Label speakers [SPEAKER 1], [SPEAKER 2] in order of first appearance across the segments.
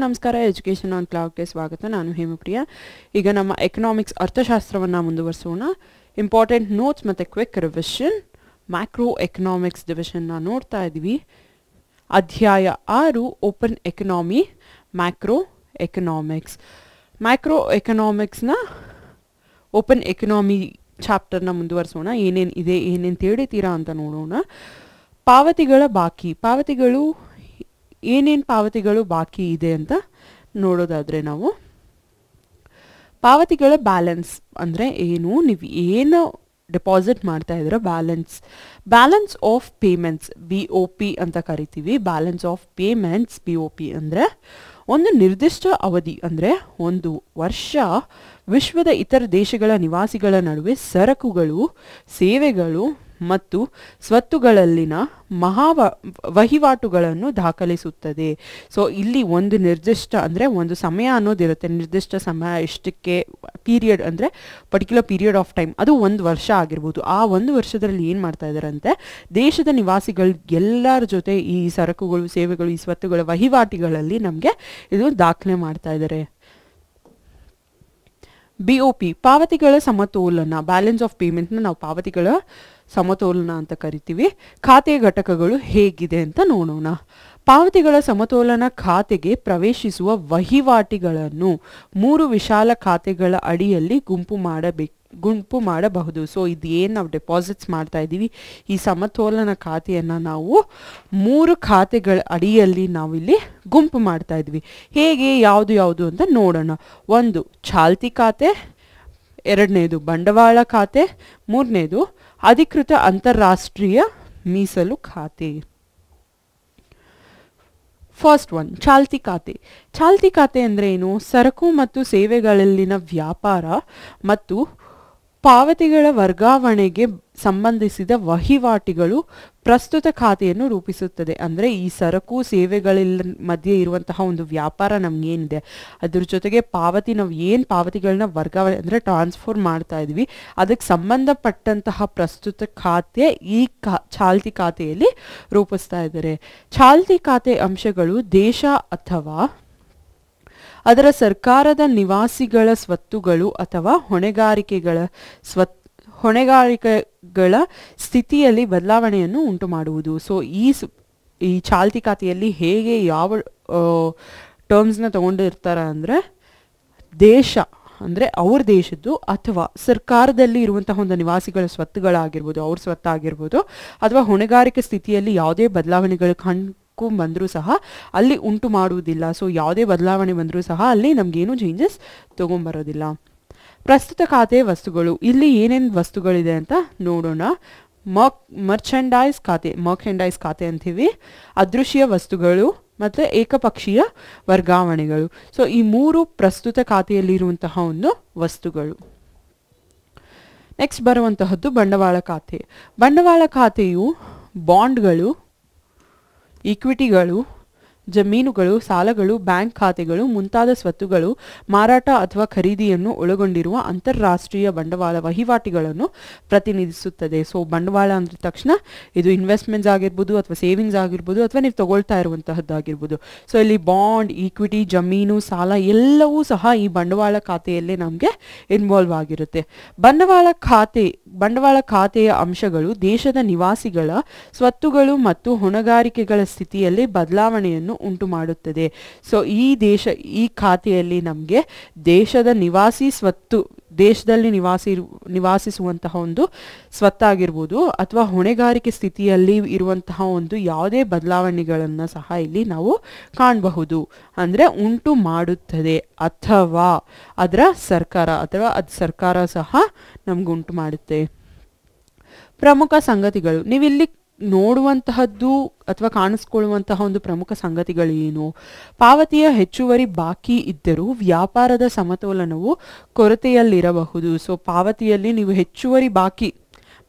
[SPEAKER 1] ನಮಸ್ಕಾರ education on ಕ್ಲೌಡ್ಗೆ ಸ್ವಾಗತ. ನಾನು ಹೇಮಪ್ರಿಯ. ಈಗ ನಮ್ಮ ಎಕನಾಮಿಕ್ಸ್ ಅರ್ಥಶಾಸ್ತ್ರವನ್ನು ಮುಂದುವರಿಸೋಣ. ಇಂಪಾರ್ಟೆಂಟ್ ನೋಟ್ಸ್ ಮತ್ತು ಕ್ವಿಕ್ ರಿವಿಷನ್. ಮ್ಯಾಕ್ರೋ ಎಕನಾಮಿಕ್ಸ್ ಡಿವಿಷನ್ನ ನೋಡ್ತಾ ಇದ್ದೀವಿ. ಅಧ್ಯಾಯ 6 open economy, macroeconomics. Macro ಎಕನಾಮಿಕ್ಸ್ನ ಓಪನ್ ಎಕನಾಮಿ ಚಾಪ್ಟರ್ನ ಮುಂದುವರಿಸೋಣ. ಏನೇನು ಇದೆ, ಏನೇನು ತಿಳಿತೀರಾ ಅಂತ ನೋಡೋಣ. ಪಾವತಿಗಳ ಬಾಕಿ, ಏನೇನು ಪಾವತಿಗಳು ಬಾಕಿ ಇದೆ ಅಂತ ನೋಡೋದಾದರೆ ನಾವು ಪಾವತಿಗಳ ಬ್ಯಾಲೆನ್ಸ್ ಅಂದರೆ ಏನು, ನೀವು ಏನು ಡೆಪಾಸಿಟ್ ಮಾಡ್ತಾ ಇದ್ದೀರ, ಬ್ಯಾಲೆನ್ಸ್ ಆಫ್ ಪೇಮೆಂಟ್ಸ್ BOP ಅಂತ ಕರಿತೀವಿ. ಬ್ಯಾಲೆನ್ಸ್ ಆಫ್ ಪೇಮೆಂಟ್ಸ್ BOP ಅಂದರೆ ಒಂದು ನಿರ್ದಿಷ್ಟ ಅವಧಿ ಅಂದರೆ 1 ವರ್ಷ ವಿಶ್ವದ ಇತರ ದೇಶಗಳ ನಿವಾಸಿಗಳ ನಡುವೆ ಸರಕುಗಳು, ಸೇವೆಗಳು ಮತ್ತು ಸ್ವತ್ತುಗಳಲ್ಲಿನ ವಹಿವಾಟುಗಳನ್ನು ದಾಖಲಿಸುತ್ತದೆ. ಸೊ ಇಲ್ಲಿ ಒಂದು ನಿರ್ದಿಷ್ಟ ಅಂದರೆ ಒಂದು ಸಮಯ ಅನ್ನೋದಿರುತ್ತೆ. ನಿರ್ದಿಷ್ಟ ಸಮಯ ಎಷ್ಟಕ್ಕೆ ಪೀರಿಯಡ್ ಅಂದರೆ ಪರ್ಟಿಕ್ಯುಲರ್ ಪೀರಿಯಡ್ ಆಫ್ ಟೈಮ್, ಅದು 1 ವರ್ಷ ಆಗಿರ್ಬೋದು. ಆ 1 ವರ್ಷದಲ್ಲಿ ಏನು ಮಾಡ್ತಾ ಇದ್ದಾರಂತೆ, ದೇಶದ ನಿವಾಸಿಗಳು ಎಲ್ಲರ ಜೊತೆ ಈ ಸರಕುಗಳು, ಸೇವೆಗಳು, ಈ ಸ್ವತ್ತುಗಳ ವಹಿವಾಟುಗಳಲ್ಲಿ ನಮಗೆ ಇದು ದಾಖಲೆ ಮಾಡ್ತಾ ಇದ್ದಾರೆ. BOP ಪಾವತಿಗಳ ಸಮತೋಲನ, ಬ್ಯಾಲೆನ್ಸ್ ಆಫ್ ಪೇಮೆಂಟ್ನ ನಾವು ಪಾವತಿಗಳ ಸಮತೋಲನ ಅಂತ ಕರಿತೀವಿ. ಖಾತೆಯ ಘಟಕಗಳು ಹೇಗಿದೆ ಅಂತ ನೋಡೋಣ. ಪಾವತಿಗಳ ಸಮತೋಲನ ಖಾತೆಗೆ ಪ್ರವೇಶಿಸುವ ವಹಿವಾಟಿಗಳನ್ನು 3 ವಿಶಾಲ ಖಾತೆಗಳ ಅಡಿಯಲ್ಲಿ ಗುಂಪು ಮಾಡಬಹುದು. ಸೊ ಇದು ಏನು ನಾವು ಡೆಪಾಸಿಟ್ಸ್ ಮಾಡ್ತಾ ಇದ್ದೀವಿ, ಈ ಸಮತೋಲನ ಖಾತೆಯನ್ನು ನಾವು 3 ಖಾತೆಗಳ ಅಡಿಯಲ್ಲಿ ನಾವಿಲ್ಲಿ ಗುಂಪು ಮಾಡ್ತಾ ಇದ್ವಿ. ಹೇಗೆ, ಯಾವುದು ಅಂತ ನೋಡೋಣ. 1 ಚಾಲ್ತಿ ಖಾತೆ, 2ನೇದು ಬಂಡವಾಳ ಖಾತೆ, 3ನೇದು ಅಧಿಕೃತ ಅಂತಾರಾಷ್ಟ್ರೀಯ ಮೀಸಲು ಖಾತೆ. ಫಸ್ಟ್ ಒನ್, ಚಾಲ್ತಿ ಖಾತೆ. ಚಾಲ್ತಿ ಖಾತೆ ಅಂದರೆ ಏನು? ಸರಕು ಮತ್ತು ಸೇವೆಗಳಲ್ಲಿನ ವ್ಯಾಪಾರ ಮತ್ತು ಪಾವತಿಗಳ ವರ್ಗಾವಣೆಗೆ ಸಂಬಂಧಿಸಿದ ವಹಿವಾಟುಗಳು ಪ್ರಸ್ತುತ ಖಾತೆಯನ್ನು ರೂಪಿಸುತ್ತದೆ. ಅಂದರೆ ಈ ಸರಕು ಸೇವೆಗಳ ಮಧ್ಯೆ ಇರುವಂತಹ ಒಂದು ವ್ಯಾಪಾರ ನಮಗೇನಿದೆ, ಅದ್ರ ಜೊತೆಗೆ ನಾವು ಏನು ಪಾವತಿಗಳನ್ನ ವರ್ಗಾವಣೆ ಅಂದರೆ ಟ್ರಾನ್ಸ್ಫರ್ ಮಾಡ್ತಾ ಇದ್ವಿ, ಅದಕ್ಕೆ ಸಂಬಂಧಪಟ್ಟಂತಹ ಪ್ರಸ್ತುತ ಖಾತೆ ಈ ಚಾಲ್ತಿ ಖಾತೆಯಲ್ಲಿ ರೂಪಿಸ್ತಾ ಇದ್ದಾರೆ. ಚಾಲ್ತಿ ಖಾತೆ ಅಂಶಗಳು ದೇಶ ಅಥವಾ ಅದರ ಸರ್ಕಾರದ ನಿವಾಸಿಗಳ ಸ್ವತ್ತುಗಳು ಅಥವಾ ಹೊಣೆಗಾರಿಕೆಗಳ ಸ್ಥಿತಿಯಲ್ಲಿ ಬದಲಾವಣೆಯನ್ನು ಉಂಟು ಮಾಡುವುದು. ಸೊ ಈ ಚಾಲ್ತಿ ಖಾತೆಯಲ್ಲಿ ಹೇಗೆ ಯಾವ ಟರ್ಮ್ಸ್ನ ತಗೊಂಡಿರ್ತಾರೆ ಅಂದರೆ, ದೇಶ ಅಂದರೆ ಅವ್ರ ದೇಶದ್ದು ಅಥವಾ ಸರ್ಕಾರದಲ್ಲಿ ಇರುವಂತಹ ಒಂದು ನಿವಾಸಿಗಳ ಸ್ವತ್ತುಗಳಾಗಿರ್ಬೋದು, ಅವ್ರ ಸ್ವತ್ತಾಗಿರ್ಬೋದು, ಅಥವಾ ಹೊಣೆಗಾರಿಕೆ ಸ್ಥಿತಿಯಲ್ಲಿ ಯಾವುದೇ ಬದಲಾವಣೆಗಳು ಬಂದರೂ ಸಹ ಅಲ್ಲಿ ಉಂಟು ಮಾಡುವುದಿಲ್ಲ. ಸೊ ಯಾವುದೇ ಬದಲಾವಣೆ ಬಂದರೂ ಸಹ ಅಲ್ಲಿ ನಮಗೇನು ಚೇಂಜಸ್ ತಗೊಂಬರೋದಿಲ್ಲ. ಪ್ರಸ್ತುತ ಖಾತೆ ವಸ್ತುಗಳು, ಇಲ್ಲಿ ಏನೇನು ವಸ್ತುಗಳಿದೆ ಅಂತ ನೋಡೋಣ. ಮರ್ಚೆಂಡೈಸ್ ಖಾತೆ ಅಂತೀವಿ, ಅದೃಶ್ಯ ವಸ್ತುಗಳು ಮತ್ತು ಏಕಪಕ್ಷೀಯ ವರ್ಗಾವಣೆಗಳು. ಸೊ ಈ 3 ಪ್ರಸ್ತುತ ಖಾತೆಯಲ್ಲಿರುವಂತಹ ಒಂದು ವಸ್ತುಗಳು. ನೆಕ್ಸ್ಟ್ ಬರುವಂತಹದ್ದು ಬಂಡವಾಳ ಖಾತೆ. ಬಂಡವಾಳ ಖಾತೆಯು ಬಾಂಡ್ಗಳು, ಈಕ್ವಿಟಿಗಳು, ಜಮೀನುಗಳು, ಸಾಲಗಳು, ಬ್ಯಾಂಕ್ ಖಾತೆಗಳು ಮುಂತಾದ ಸ್ವತ್ತುಗಳು, ಮಾರಾಟ ಅಥವಾ ಖರೀದಿಯನ್ನು ಒಳಗೊಂಡಿರುವ ಅಂತಾರಾಷ್ಟ್ರೀಯ ಬಂಡವಾಳ ವಹಿವಾಟುಗಳನ್ನು ಪ್ರತಿನಿಧಿಸುತ್ತದೆ. ಸೊ ಬಂಡವಾಳ ಅಂದ ತಕ್ಷಣ ಇದು ಇನ್ವೆಸ್ಟ್ಮೆಂಟ್ಸ್ ಆಗಿರ್ಬೋದು, ಅಥವಾ ಸೇವಿಂಗ್ಸ್ ಆಗಿರ್ಬೋದು, ಅಥವಾ ನೀವು ತಗೊಳ್ತಾ ಇರುವಂತಹದ್ದಾಗಿರ್ಬೋದು. ಸೊ ಇಲ್ಲಿ ಬಾಂಡ್, ಈಕ್ವಿಟಿ, ಜಮೀನು, ಸಾಲ ಎಲ್ಲವೂ ಸಹ ಈ ಬಂಡವಾಳ ಖಾತೆಯಲ್ಲೇ ನಮಗೆ ಇನ್ವಾಲ್ವ್ ಆಗಿರುತ್ತೆ. ಬಂಡವಾಳ ಖಾತೆಯ ಅಂಶಗಳು ದೇಶದ ನಿವಾಸಿಗಳ ಸ್ವತ್ತುಗಳು ಮತ್ತು ಹೊಣೆಗಾರಿಕೆಗಳ ಸ್ಥಿತಿಯಲ್ಲಿ ಬದಲಾವಣೆಯನ್ನು ಉಂಟು ಮಾಡುತ್ತದೆ. ಸೊ ಈ ಖಾತೆಯಲ್ಲಿ ನಮಗೆ ದೇಶದ ನಿವಾಸಿ ಸ್ವತ್ತು, ದೇಶದಲ್ಲಿ ನಿವಾಸಿಸುವಂತಹ ಒಂದು ಸ್ವತ್ತಾಗಿರ್ಬೋದು, ಅಥವಾ ಹೊಣೆಗಾರಿಕೆ ಸ್ಥಿತಿಯಲ್ಲಿ ಇರುವಂತಹ ಒಂದು ಯಾವುದೇ ಬದಲಾವಣೆಗಳನ್ನು ಸಹ ಇಲ್ಲಿ ನಾವು ಕಾಣಬಹುದು. ಅಂದರೆ ಉಂಟು ಮಾಡುತ್ತದೆ, ಅಥವಾ ಅದರ ಸರ್ಕಾರ ಸಹ ನಮಗುಂಟು ಮಾಡುತ್ತೆ. ಪ್ರಮುಖ ಸಂಗತಿಗಳು, ನೀವಿಲ್ಲಿ ನೋಡುವಂತಹದ್ದು ಅಥವಾ ಕಾಣಿಸ್ಕೊಳ್ಳುವಂತಹ ಒಂದು ಪ್ರಮುಖ ಸಂಗತಿಗಳು ಏನು? ಪಾವತಿಯ ಹೆಚ್ಚುವರಿ ಬಾಕಿ ಇದ್ದರೂ ವ್ಯಾಪಾರದ ಸಮತೋಲನವು ಕೊರತೆಯಲ್ಲಿರಬಹುದು. ಸೊ ಪಾವತಿಯಲ್ಲಿ ನೀವು ಹೆಚ್ಚುವರಿ ಬಾಕಿ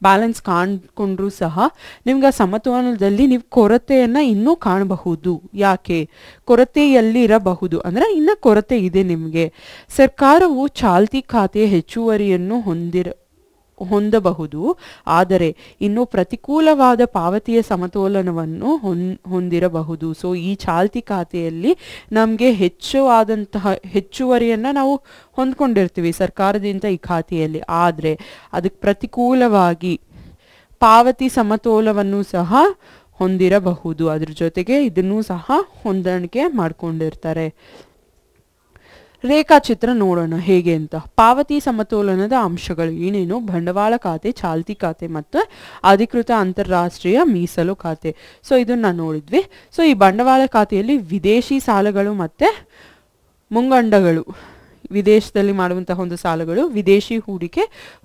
[SPEAKER 1] ಬ್ಯಾಲೆನ್ಸ್ ಕಾಣ್ಕೊಂಡ್ರೂ ಸಹ ನಿಮ್ಗೆ ಆ ಸಮತೋಲನದಲ್ಲಿ ನೀವು ಕೊರತೆಯನ್ನು ಇನ್ನೂ ಕಾಣಬಹುದು. ಯಾಕೆ ಕೊರತೆಯಲ್ಲಿರಬಹುದು ಅಂದರೆ ಇನ್ನು ಕೊರತೆ ಇದೆ ನಿಮಗೆ. ಸರ್ಕಾರವು ಚಾಲ್ತಿ ಖಾತೆಯ ಹೆಚ್ಚುವರಿಯನ್ನು ಹೊಂದಬಹುದು. ಆದರೆ ಇನ್ನು ಪ್ರತಿಕೂಲವಾದ ಪಾವತಿಯ ಸಮತೋಲನವನ್ನು ಹೊಂದಿರಬಹುದು. ಸೊ ಈ ಚಾಲ್ತಿ ಖಾತೆಯಲ್ಲಿ ನಮಗೆ ಹೆಚ್ಚುವರಿಯನ್ನು ನಾವು ಹೊಂದ್ಕೊಂಡಿರ್ತೀವಿ ಸರ್ಕಾರದಿಂದ ಈ ಖಾತೆಯಲ್ಲಿ. ಆದರೆ ಅದಕ್ಕೆ ಪ್ರತಿಕೂಲವಾಗಿ ಪಾವತಿ ಸಮತೋಲನವನ್ನು ಸಹ ಹೊಂದಿರಬಹುದು. ಅದ್ರ ಜೊತೆಗೆ ಇದನ್ನು ಸಹ ಹೊಂದಾಣಿಕೆ ಮಾಡ್ಕೊಂಡಿರ್ತಾರೆ. ರೇಖಾಚಿತ್ರ ನೋಡೋಣ ಹೇಗೆ ಅಂತ. ಪಾವತಿ ಸಮತೋಲನದ ಅಂಶಗಳು ಏನೇನು? ಬಂಡವಾಳ ಖಾತೆ, ಚಾಲ್ತಿ ಖಾತೆ ಮತ್ತು ಅಧಿಕೃತ ಅಂತಾರಾಷ್ಟ್ರೀಯ ಮೀಸಲು ಖಾತೆ. ಸೊ ಇದನ್ನ ನೋಡಿದ್ವಿ. ಸೊ ಈ ಬಂಡವಾಳ ಖಾತೆಯಲ್ಲಿ ವಿದೇಶಿ ಸಾಲಗಳು ಮತ್ತೆ ಮುಂಗಂಡಗಳು, ವಿದೇಶದಲ್ಲಿ ಮಾಡುವಂತಹ ಒಂದು ಸಾಲಗಳು, ವಿದೇಶಿ ಹೂಡಿಕೆ,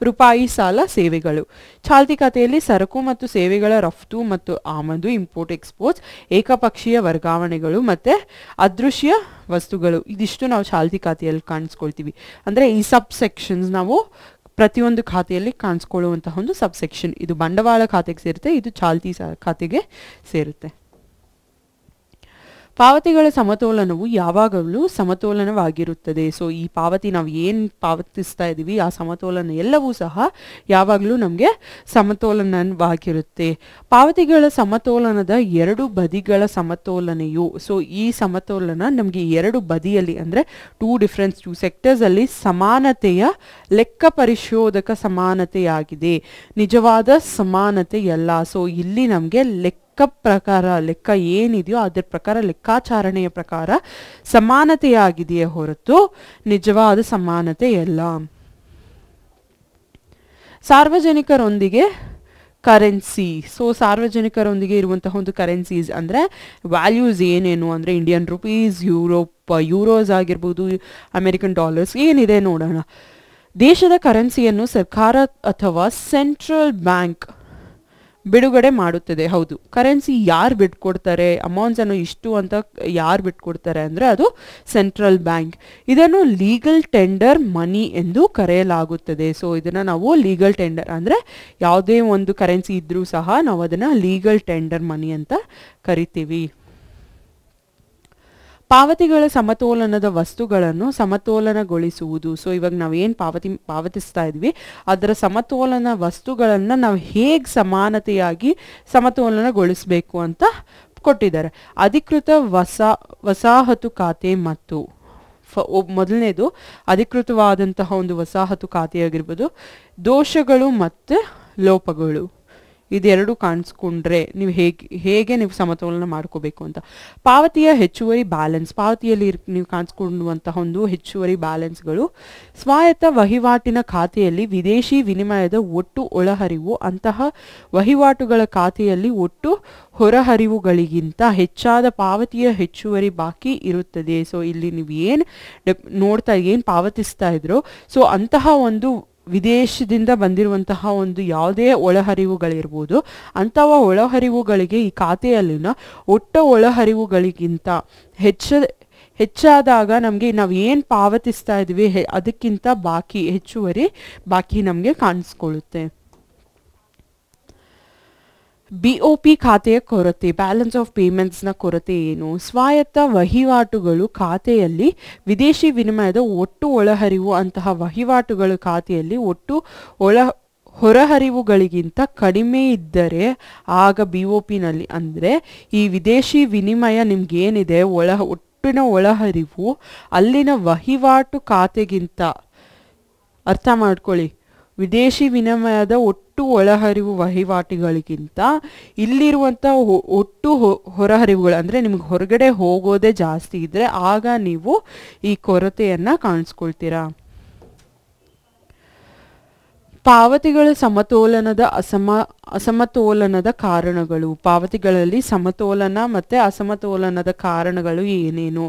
[SPEAKER 1] ರೂಪಾಯಿ ಸಾಲ, ಸೇವೆಗಳು. ಚಾಲ್ತಿ ಖಾತೆಯಲ್ಲಿ ಸರಕು ಮತ್ತು ಸೇವೆಗಳ ರಫ್ತು ಮತ್ತು ಆಮದು, ಇಂಪೋರ್ಟ್ ಎಕ್ಸ್ಪೋರ್ಟ್ಸ್, ಏಕಪಕ್ಷೀಯ ವರ್ಗಾವಣೆಗಳು ಮತ್ತೆ ಅದೃಶ್ಯ ವಸ್ತುಗಳು. ಇದಿಷ್ಟು ನಾವು ಚಾಲ್ತಿ ಖಾತೆಯಲ್ಲಿ ಕಾಣಿಸ್ಕೊಳ್ತೀವಿ. ಅಂದ್ರೆ ಈ ಸಬ್ ಸೆಕ್ಷನ್ಸ್ ನಾವು ಪ್ರತಿಯೊಂದು ಖಾತೆಯಲ್ಲಿ ಕಾಣಿಸ್ಕೊಳ್ಳುವಂತಹ ಒಂದು ಸಬ್ ಸೆಕ್ಷನ್. ಇದು ಬಂಡವಾಳ ಖಾತೆಗೆ ಸೇರುತ್ತೆ, ಇದು ಚಾಲ್ತಿ ಖಾತೆಗೆ ಸೇರುತ್ತೆ. ಪಾವತಿಗಳ ಸಮತೋಲನವು ಯಾವಾಗಲೂ ಸಮತೋಲನವಾಗಿರುತ್ತದೆ. ಸೊ ಈ ಪಾವತಿ ನಾವು ಏನು ಪಾವತಿಸ್ತಾ ಇದ್ದೀವಿ ಆ ಸಮತೋಲನ ಎಲ್ಲವೂ ಸಹ ಯಾವಾಗಲೂ ನಮಗೆ ಸಮತೋಲನವಾಗಿರುತ್ತೆ. ಪಾವತಿಗಳ ಸಮತೋಲನದ ಎರಡು ಬದಿಗಳ ಸಮತೋಲನೆಯು, ಸೊ ಈ ಸಮತೋಲನ ನಮಗೆ ಎರಡು ಬದಿಯಲ್ಲಿ ಅಂದರೆ ಟೂ ಸೆಕ್ಟರ್ಸ್ ಅಲ್ಲಿ ಸಮಾನತೆಯ ಲೆಕ್ಕ ಪರಿಶೋಧಕ ಸಮಾನತೆಯಾಗಿದೆ, ನಿಜವಾದ ಸಮಾನತೆಯಲ್ಲ. ಸೊ ಇಲ್ಲಿ ನಮಗೆ ಲೆಕ್ಕ ಏನಿದೆಯೋ ಅದರ ಪ್ರಕಾರ, ಲೆಕ್ಕಾಚಾರಣೆಯ ಪ್ರಕಾರ ಸಮಾನತೆಯಾಗಿದೆಯೇ ಹೊರತು ನಿಜವಾದ ಸಮಾನತೆಯಲ್ಲ. ಸಾರ್ವಜನಿಕರೊಂದಿಗೆ ಕರೆನ್ಸಿ. ಸೊ ಸಾರ್ವಜನಿಕರೊಂದಿಗೆ ಇರುವಂತಹ ಒಂದು ಕರೆನ್ಸೀಸ್ ಅಂದರೆ ವ್ಯಾಲ್ಯೂಸ್ ಏನೇನು ಅಂದರೆ ಇಂಡಿಯನ್ ರುಪೀಸ್, ಯೂರೋಸ್ ಆಗಿರ್ಬೋದು, ಅಮೆರಿಕನ್ ಡಾಲರ್ಸ್ ಏನಿದೆ ನೋಡೋಣ. ದೇಶದ ಕರೆನ್ಸಿಯನ್ನು ಸರ್ಕಾರ ಅಥವಾ ಸೆಂಟ್ರಲ್ ಬ್ಯಾಂಕ್ ಬಿಡುಗಡೆ ಮಾಡುತ್ತದೆ. ಹೌದು, ಕರೆನ್ಸಿ ಯಾರು ಬಿಟ್ಕೊಡ್ತಾರೆ, ಅಮೌಂಟ್ಸ್ ಅನ್ನು ಇಷ್ಟು ಅಂತ ಯಾರು ಬಿಟ್ಕೊಡ್ತಾರೆ ಅಂದರೆ ಅದು ಸೆಂಟ್ರಲ್ ಬ್ಯಾಂಕ್. ಇದನ್ನು ಲೀಗಲ್ ಟೆಂಡರ್ ಮನಿ ಎಂದು ಕರೆಯಲಾಗುತ್ತದೆ. ಸೊ ಇದನ್ನು ನಾವು ಲೀಗಲ್ ಟೆಂಡರ್ ಅಂದರೆ ಯಾವುದೇ ಒಂದು ಕರೆನ್ಸಿ ಇದ್ರೂ ಸಹ ನಾವು ಅದನ್ನು ಲೀಗಲ್ ಟೆಂಡರ್ ಮನಿ ಅಂತ ಕರಿತೀವಿ. ಪಾವತಿಗಳ ಸಮತೋಲನದ ವಸ್ತುಗಳನ್ನು ಸಮತೋಲನಗೊಳಿಸುವುದು. ಸೊ ಇವಾಗ ನಾವೇನು ಪಾವತಿಸ್ತಾ ಇದ್ವಿ ಅದರ ಸಮತೋಲನ ವಸ್ತುಗಳನ್ನು ನಾವು ಹೇಗೆ ಸಮಾನತೆಯಾಗಿ ಸಮತೋಲನಗೊಳಿಸಬೇಕು ಅಂತ ಕೊಟ್ಟಿದ್ದಾರೆ. ಅಧಿಕೃತ ವಸಾಹತು ಖಾತೆ ಮತ್ತು ಮೊದಲನೇದು ಅಧಿಕೃತವಾದಂತಹ ಒಂದು ವಸಾಹತು ಖಾತೆಯಾಗಿರ್ಬೋದು. ದೋಷಗಳು ಮತ್ತು ಲೋಪಗಳು ಇದೆರಡು ಕಾಣಿಸ್ಕೊಂಡ್ರೆ ನೀವು ಹೇಗೆ ನೀವು ಸಮತೋಲನ ಮಾಡ್ಕೋಬೇಕು ಅಂತ. ಪಾವತಿಯ ಹೆಚ್ಚುವರಿ ಬ್ಯಾಲೆನ್ಸ್, ಪಾವತಿಯಲ್ಲಿ ನೀವು ಕಾಣಿಸ್ಕೊಳ್ಳುವಂತಹ ಒಂದು ಹೆಚ್ಚುವರಿ ಬ್ಯಾಲೆನ್ಸ್ಗಳು. ಸ್ವಾಯತ್ತ ವಹಿವಾಟಿನ ಖಾತೆಯಲ್ಲಿ ವಿದೇಶಿ ವಿನಿಮಯದ ಒಟ್ಟು ಒಳಹರಿವು ಅಂತಹ ವಹಿವಾಟುಗಳ ಖಾತೆಯಲ್ಲಿ ಒಟ್ಟು ಹೊರಹರಿವುಗಳಿಗಿಂತ ಹೆಚ್ಚಾದ ಪಾವತಿಯ ಹೆಚ್ಚುವರಿ ಬಾಕಿ ಇರುತ್ತದೆ. ಸೊ ಇಲ್ಲಿ ನೀವು ಏನು ಪಾವತಿಸ್ತಾ ಇದ್ರೋ ಸೊ ಅಂತಹ ಒಂದು ವಿದೇಶದಿಂದ ಬಂದಿರುವಂತಹ ಒಂದು ಯಾವುದೇ ಒಳಹರಿವುಗಳಿರ್ಬೋದು, ಅಂತಹ ಒಳಹರಿವುಗಳಿಗೆ ಈ ಖಾತೆಯಲ್ಲಿನ ಒಟ್ಟು ಒಳಹರಿವುಗಳಿಗಿಂತ ಹೆಚ್ಚಾದಾಗ ನಮಗೆ ನಾವು ಏನು ಪಾವತಿಸ್ತಾ ಇದ್ವಿ ಅದಕ್ಕಿಂತ ಹೆಚ್ಚುವರಿ ಬಾಕಿ ನಮಗೆ ಕಾಣಿಸ್ಕೊಳ್ಳುತ್ತೆ. BOP ಖಾತೆಯ ಕೊರತೆ, ಬ್ಯಾಲೆನ್ಸ್ ಆಫ್ ಪೇಮೆಂಟ್ಸ್ನ ಕೊರತೆ ಏನು? ಸ್ವಾಯತ್ತ ವಹಿವಾಟುಗಳು ಖಾತೆಯಲ್ಲಿ ವಿದೇಶಿ ವಿನಿಮಯದ ಒಟ್ಟು ಒಳಹರಿವು ಅಂತಹ ವಹಿವಾಟುಗಳ ಖಾತೆಯಲ್ಲಿ ಒಟ್ಟು ಹೊರಹರಿವುಗಳಿಗಿಂತ ಕಡಿಮೆ ಇದ್ದರೆ ಆಗ BOPನಲ್ಲಿ ಅಂದರೆ ಈ ವಿದೇಶಿ ವಿನಿಮಯ ನಿಮ್ಗೇನಿದೆ ಒಟ್ಟಿನ ಒಳಹರಿವು ಅಲ್ಲಿನ ವಹಿವಾಟು ಖಾತೆಗಿಂತ, ಅರ್ಥ ಮಾಡ್ಕೊಳ್ಳಿ, ವಿದೇಶಿ ವಿನಿಮಯದ ಒಟ್ಟು ಒಳಹರಿವು ವಹಿವಾಟುಗಳಿಗಿಂತ ಇಲ್ಲಿರುವಂಥ ಒಟ್ಟು ಹೊರಹರಿವುಗಳು ಅಂದರೆ ನಿಮ್ಗೆ ಹೊರಗಡೆ ಹೋಗೋದೇ ಜಾಸ್ತಿ ಇದ್ದರೆ ಆಗ ನೀವು ಈ ಕೊರತೆಯನ್ನು ಕಾಣಿಸ್ಕೊಳ್ತೀರಾ. ಪಾವತಿಗಳ ಸಮತೋಲನದ ಅಸಮತೋಲನದ ಕಾರಣಗಳು. ಪಾವತಿಗಳಲ್ಲಿ ಸಮತೋಲನ ಮತ್ತು ಅಸಮತೋಲನದ ಕಾರಣಗಳು ಏನೇನು?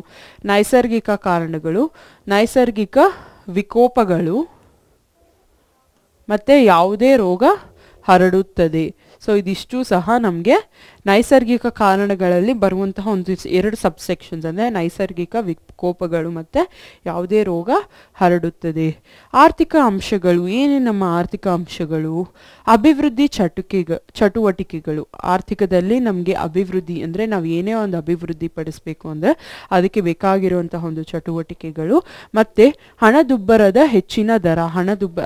[SPEAKER 1] ನೈಸರ್ಗಿಕ ಕಾರಣಗಳು, ನೈಸರ್ಗಿಕ ವಿಕೋಪಗಳು, ಮತ್ತು ಯಾವುದೇ ರೋಗ ಹರಡುತ್ತದೆ. ಸೊ ಇದಿಷ್ಟು ಸಹ ನಮಗೆ ನೈಸರ್ಗಿಕ ಕಾರಣಗಳಲ್ಲಿ ಬರುವಂತಹ ಒಂದು 2 ಸಬ್ಸೆಕ್ಷನ್ಸ್, ಅಂದರೆ ನೈಸರ್ಗಿಕ ವಿಕೋಪಗಳು ಮತ್ತು ಯಾವುದೇ ರೋಗ ಹರಡುತ್ತದೆ. ಆರ್ಥಿಕ ಅಂಶಗಳು ಏನೇ ನಮ್ಮ ಆರ್ಥಿಕ ಅಂಶಗಳು? ಅಭಿವೃದ್ಧಿ ಚಟುವಟಿಕೆಗಳು. ಆರ್ಥಿಕದಲ್ಲಿ ನಮಗೆ ಅಭಿವೃದ್ಧಿ ಅಂದರೆ ನಾವು ಏನೇ ಒಂದು ಅಭಿವೃದ್ಧಿ ಪಡಿಸಬೇಕು ಅಂದರೆ ಅದಕ್ಕೆ ಬೇಕಾಗಿರುವಂತಹ ಒಂದು ಚಟುವಟಿಕೆಗಳು. ಮತ್ತು ಹಣದುಬ್ಬರದ ಹೆಚ್ಚಿನ ದರ.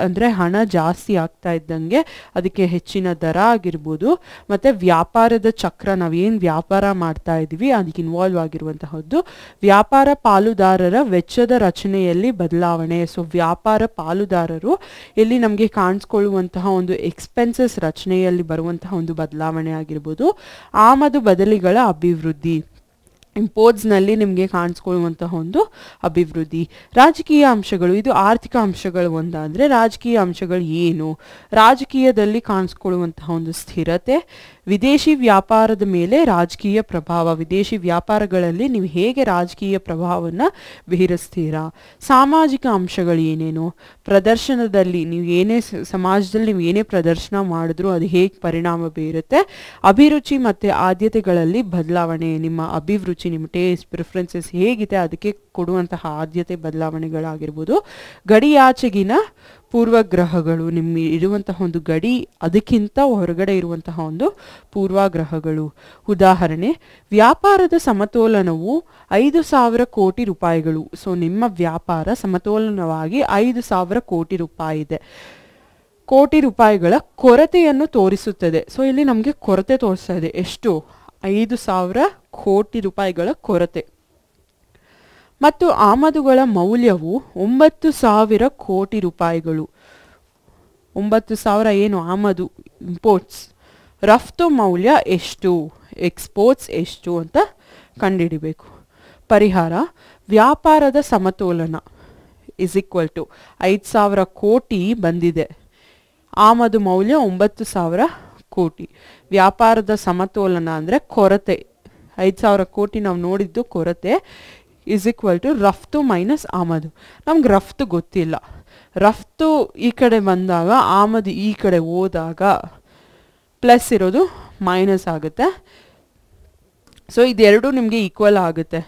[SPEAKER 1] ಅಂದರೆ ಹಣ ಜಾಸ್ತಿ ಆಗ್ತಾ ಇದ್ದಂಗೆ ಅದಕ್ಕೆ ಹೆಚ್ಚಿನ ದರ ಆಗಿರ್ಬೋದು. ಮತ್ತು ವ್ಯಾಪಾರದ ಚಕ್ರ, ನಾವೇನು ವ್ಯಾಪಾರ ಮಾಡ್ತಾ ಇದ್ದೀವಿ ಅದಕ್ಕೆ ಇನ್ವಾಲ್ವ್ ಆಗಿರುವಂತಹದ್ದು. ವ್ಯಾಪಾರ ಪಾಲುದಾರರ ವೆಚ್ಚದ ರಚನೆಯಲ್ಲಿ ಬದಲಾವಣೆ. ಸೊ ವ್ಯಾಪಾರ ಪಾಲುದಾರರು ಇಲ್ಲಿ ನಮಗೆ ಕಾಣಿಸ್ಕೊಳ್ಳುವಂತಹ ಒಂದು ಎಕ್ಸ್ಪೆನ್ಸಸ್ ರಚನೆಯಲ್ಲಿ ಬರುವಂತಹ ಒಂದು ಬದಲಾವಣೆ ಆಗಿರ್ಬೋದು. ಆಮದು ಬದಲಿಗಳ ಅಭಿವೃದ್ಧಿ, ಇಂಪೋರ್ಟ್ಸ್ನಲ್ಲಿ ನಿಮಗೆ ಕಾಣಿಸ್ಕೊಳ್ಳುವಂತಹ ಒಂದು ಅಭಿವೃದ್ಧಿ. ರಾಜಕೀಯ ಅಂಶಗಳು, ಇದು ಆರ್ಥಿಕ ಅಂಶಗಳು ಒಂದಾದರೆ ರಾಜಕೀಯ ಅಂಶಗಳು ಏನು? ರಾಜಕೀಯದಲ್ಲಿ ಕಾಣಿಸ್ಕೊಳ್ಳುವಂತಹ ಒಂದು ಸ್ಥಿರತೆ. ವಿದೇಶಿ ವ್ಯಾಪಾರದ ಮೇಲೆ ರಾಜಕೀಯ ಪ್ರಭಾವ. ವಿದೇಶಿ ವ್ಯಾಪಾರಗಳಲ್ಲಿ ನೀವು ಹೇಗೆ ರಾಜಕೀಯ ಪ್ರಭಾವವನ್ನು ಬೀರಿಸ್ತೀರಾ? ಸಾಮಾಜಿಕ ಅಂಶಗಳು ಏನೇನು? ಪ್ರದರ್ಶನದಲ್ಲಿ ನೀವು ಏನೇ ಸಮಾಜದಲ್ಲಿ ನೀವು ಏನೇ ಪ್ರದರ್ಶನ ಮಾಡಿದ್ರೂ ಅದು ಹೇಗೆ ಪರಿಣಾಮ ಬೀರುತ್ತೆ? ಅಭಿರುಚಿ ಮತ್ತು ಆದ್ಯತೆಗಳಲ್ಲಿ ಬದಲಾವಣೆ. ನಿಮ್ಮ ಅಭಿರುಚಿ, ನಿಮ್ಮ ಟೇಸ್ಟ್, ಪ್ರಿಫರೆನ್ಸಸ್ ಹೇಗಿದೆ ಅದಕ್ಕೆ ಕೊಡುವಂತಹ ಆದ್ಯತೆ ಬದಲಾವಣೆಗಳಾಗಿರ್ಬೋದು. ಗಡಿಯಾಚೆಗಿನ ಪೂರ್ವಗ್ರಹಗಳು, ನಿಮ್ಮ ಇರುವಂತಹ ಒಂದು ಗಡಿ ಅದಕ್ಕಿಂತ ಹೊರಗಡೆ ಇರುವಂತಹ ಒಂದು ಪೂರ್ವಗ್ರಹಗಳು. ಉದಾಹರಣೆ, ವ್ಯಾಪಾರದ ಸಮತೋಲನವು 5,000 ಕೋಟಿ ರೂಪಾಯಿಗಳು. ಸೊ ನಿಮ್ಮ ವ್ಯಾಪಾರ ಸಮತೋಲನವಾಗಿ 5,000 ಕೋಟಿ ರೂಪಾಯಿ ಇದೆ. ಕೋಟಿ ರೂಪಾಯಿಗಳ ಕೊರತೆಯನ್ನು ತೋರಿಸುತ್ತದೆ. ಸೊ ಇಲ್ಲಿ ನಮಗೆ ಕೊರತೆ ತೋರಿಸ್ತಾ ಇದೆ. ಎಷ್ಟು? 5,000 ಕೋಟಿ ರೂಪಾಯಿಗಳ ಕೊರತೆ. ಮತ್ತು ಆಮದುಗಳ ಮೌಲ್ಯವು 9,000 ಕೋಟಿ ರೂಪಾಯಿಗಳು. 9,000 ಏನು ಆಮದು, ಇಂಪೋರ್ಟ್ಸ್. ರಫ್ತು ಮೌಲ್ಯ ಎಷ್ಟು, ಎಕ್ಸ್ಪೋರ್ಟ್ಸ್ ಎಷ್ಟು ಅಂತ ಕಂಡುಹಿಡಿಬೇಕು. ಪರಿಹಾರ, ವ್ಯಾಪಾರದ ಸಮತೋಲನ ಇಸ್ ಈಕ್ವಲ್ ಟು 5,000 ಕೋಟಿ ಬಂದಿದೆ, ಆಮದು ಮೌಲ್ಯ 9,000 ಕೋಟಿ. ವ್ಯಾಪಾರದ ಸಮತೋಲನ ಅಂದರೆ ಕೊರತೆ, 5,000 ಕೋಟಿ ನಾವು ನೋಡಿದ್ದು ಕೊರತೆ, ಇಸ್ ಈಕ್ವಲ್ ಟು ರಫ್ತು ಮೈನಸ್ ಆಮದು. ನಮ್ಗೆ ರಫ್ತು ಗೊತ್ತಿಲ್ಲ. ರಫ್ತು ಈ ಕಡೆ ಬಂದಾಗ ಆಮದು ಈ ಕಡೆ ಹೋದಾಗ ಪ್ಲಸ್ ಇರೋದು ಮೈನಸ್ ಆಗುತ್ತೆ. ಸೊ ಇದೆರಡು ನಿಮಗೆ ಈಕ್ವಲ್ ಆಗುತ್ತೆ.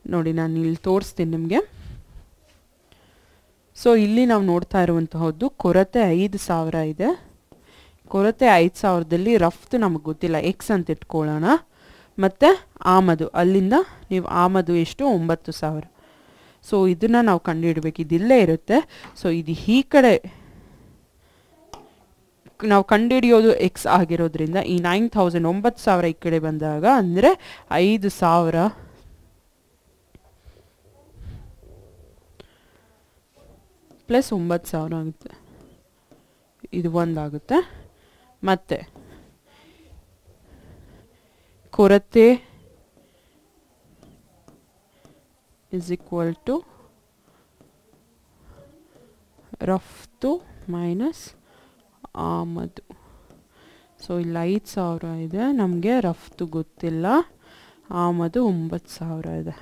[SPEAKER 1] ನೋಡಿ ನಾನು ಇಲ್ಲಿ ತೋರಿಸ್ತೀನಿ ನಿಮಗೆ. ಸೊ ಇಲ್ಲಿ ನಾವು ನೋಡ್ತಾ ಇರುವಂತಹದ್ದು ಕೊರತೆ 5,000 ಇದೆ. ಕೊರತೆ 5,000ದಲ್ಲಿ ರಫ್ತು ನಮಗೆ ಗೊತ್ತಿಲ್ಲ, ಎಕ್ಸ್ ಅಂತ ಇಟ್ಕೊಳ್ಳೋಣ. ಮತ್ತು ಆಮದು, ಅಲ್ಲಿಂದ ನೀವು ಆಮದು ಎಷ್ಟು? 9,000. ಸೊ ಇದನ್ನು ನಾವು ಕಂಡುಹಿಡಬೇಕು, ಇದಿಲ್ಲೇ ಇರುತ್ತೆ. ಸೊ ಇದು ಈ ಕಡೆ ನಾವು ಕಂಡುಹಿಡಿಯೋದು ಎಕ್ಸ್ ಆಗಿರೋದ್ರಿಂದ ಈ 9,000 9,000 ಈ ಕಡೆ ಬಂದಾಗ ಅಂದರೆ 5,000 ಪ್ಲಸ್ 9,000 ಆಗುತ್ತೆ. ಇದು ಒಂದಾಗುತ್ತೆ. ಮತ್ತು ಕೊರತೆ ಇಸ್ ಈಕ್ವಲ್ ಟು ರಫ್ತು ಮೈನಸ್ ಆಮದು. ಸೊ ಇಲ್ಲಿ 5,000 ಇದೆ, ನಮಗೆ ರಫ್ತು ಗೊತ್ತಿಲ್ಲ, ಆಮದು 9,000 ಇದೆ.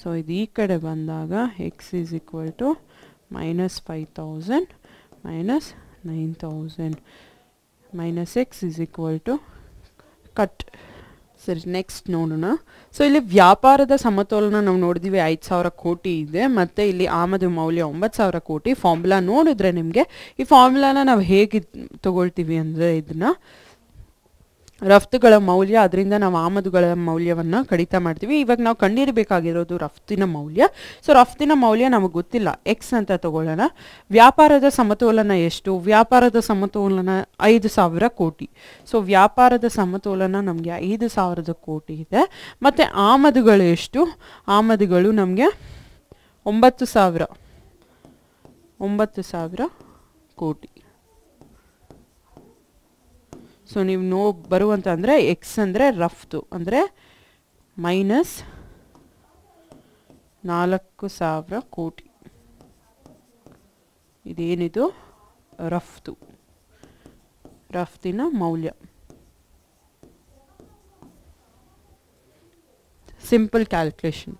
[SPEAKER 1] ಸೊ ಇದು ಈ ಕಡೆ ಬಂದಾಗ X is equal to minus 5,000 minus 9,000 minus X is equal to cut. ಸರಿ, ನೆಕ್ಸ್ಟ್ ನೋಡೋಣ. ಸೊ ಇಲ್ಲಿ ವ್ಯಾಪಾರದ ಸಮತೋಲನ ನಾವು ನೋಡಿದ್ದೀವಿ 5,000 ಕೋಟಿ ಇದೆ, ಮತ್ತು ಇಲ್ಲಿ ಆಮದು ಮೌಲ್ಯ 9,000 ಕೋಟಿ. ಫಾರ್ಮುಲಾ ನೋಡಿದ್ರೆ ನಿಮಗೆ ಈ ಫಾರ್ಮುಲಾನ ನಾವು ಹೇಗೆ ತಗೊಳ್ತೀವಿ ಅಂದರೆ ಇದನ್ನು ರಫ್ತುಗಳ ಮೌಲ್ಯ, ಅದರಿಂದ ನಾವು ಆಮದುಗಳ ಮೌಲ್ಯವನ್ನು ಕಡಿತ ಮಾಡ್ತೀವಿ. ಇವಾಗ ನಾವು ಕಂಡುಹಿಡಬೇಕಾಗಿರೋದು ರಫ್ತಿನ ಮೌಲ್ಯ. ಸೊ ರಫ್ತಿನ ಮೌಲ್ಯ ನಮಗೆ ಗೊತ್ತಿಲ್ಲ, ಎಕ್ಸ್ ಅಂತ ತಗೊಳ್ಳೋಣ. ವ್ಯಾಪಾರದ ಸಮತೋಲನ ಎಷ್ಟು? ವ್ಯಾಪಾರದ ಸಮತೋಲನ 5,000 ಕೋಟಿ. ಸೊ ವ್ಯಾಪಾರದ ಸಮತೋಲನ ನಮಗೆ 5,000 ಕೋಟಿ ಇದೆ. ಮತ್ತು ಆಮದುಗಳು ಎಷ್ಟು? ಆಮದುಗಳು ನಮಗೆ 9,000 ಕೋಟಿ. ಸೊ ನೀವು ಬರುವಂತ ಅಂದರೆ ಎಕ್ಸ್ ಅಂದರೆ ರಫ್ತು ಅಂದರೆ ಮೈನಸ್ 4,000 ಕೋಟಿ. ಇದೇನಿದು? ರಫ್ತಿನ ಮೌಲ್ಯ. Simple calculation.